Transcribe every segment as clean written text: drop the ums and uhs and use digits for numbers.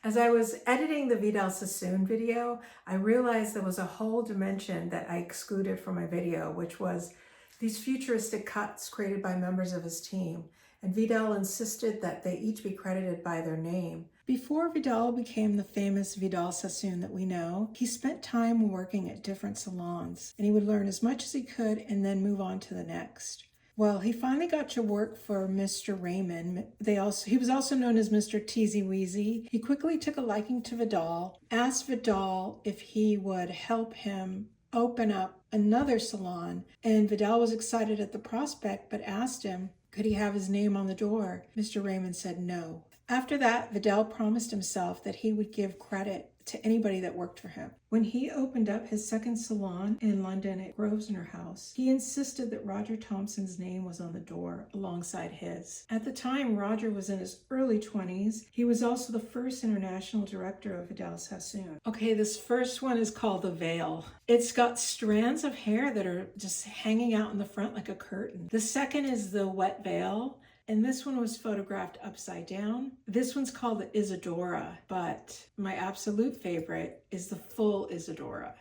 As I was editing the Vidal Sassoon video, I realized there was a whole dimension that I excluded from my video, which was these futuristic cuts created by members of his team. And Vidal insisted that they each be credited by their name. Before Vidal became the famous Vidal Sassoon that we know, he spent time working at different salons, and he would learn as much as he could and then move on to the next. Well, he finally got to work for Mr. Raymond. He was also known as Mr. Teasy Weezy. He quickly took a liking to Vidal, asked Vidal if he would help him open up another salon, and Vidal was excited at the prospect, but asked him, could he have his name on the door? Mr. Raymond said no. After that, Vidal promised himself that he would give credit to anybody that worked for him. When he opened up his second salon in London at Grosvenor House, he insisted that Roger Thompson's name was on the door alongside his. At the time, Roger was in his early 20s. He was also the first international director of Vidal Sassoon. Okay, this first one is called The Veil. It's got strands of hair that are just hanging out in the front like a curtain. The second is The Wet Veil. And this one was photographed upside down. This one's called the Isadora, but my absolute favorite is the full Isadora.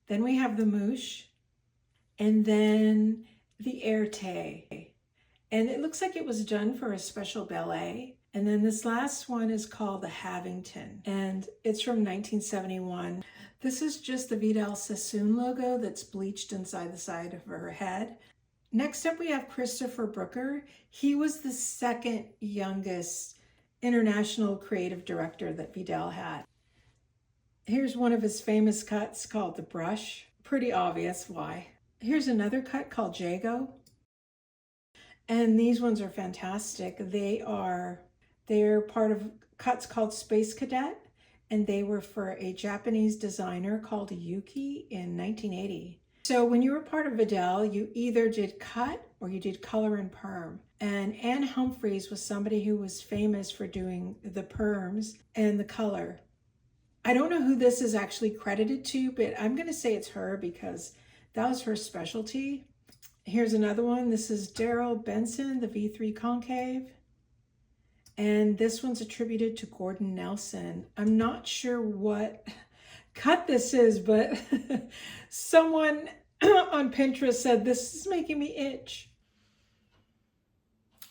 Then we have the Mouche, and then the Erte. And it looks like it was done for a special ballet. And then this last one is called the Havington, and it's from 1971. This is just the Vidal Sassoon logo that's bleached inside the side of her head. Next up, we have Christopher Brooker. He was the second youngest international creative director that Vidal had. Here's one of his famous cuts called The Brush. Pretty obvious why. Here's another cut called Jago. And these ones are fantastic. They're part of cuts called Space Cadet, and they were for a Japanese designer called Yuki in 1980. So when you were part of Vidal, you either did cut or you did color and perm. And Anne Humphreys was somebody who was famous for doing the perms and the color. I don't know who this is actually credited to, but I'm going to say it's her because that was her specialty. Here's another one. This is Daryl Benson, the V3 Concave. And this one's attributed to Gordon Nelson. I'm not sure what cut this is, but someone on Pinterest said this is making me itch.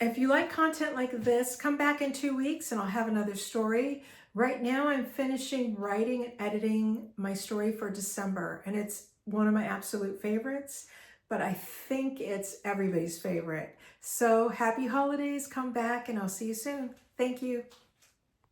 If you like content like this, come back in 2 weeks and I'll have another story. Right now I'm finishing writing and editing my story for December, and it's one of my absolute favorites, but I think it's everybody's favorite. So happy holidays, come back, and I'll see you soon. Thank you.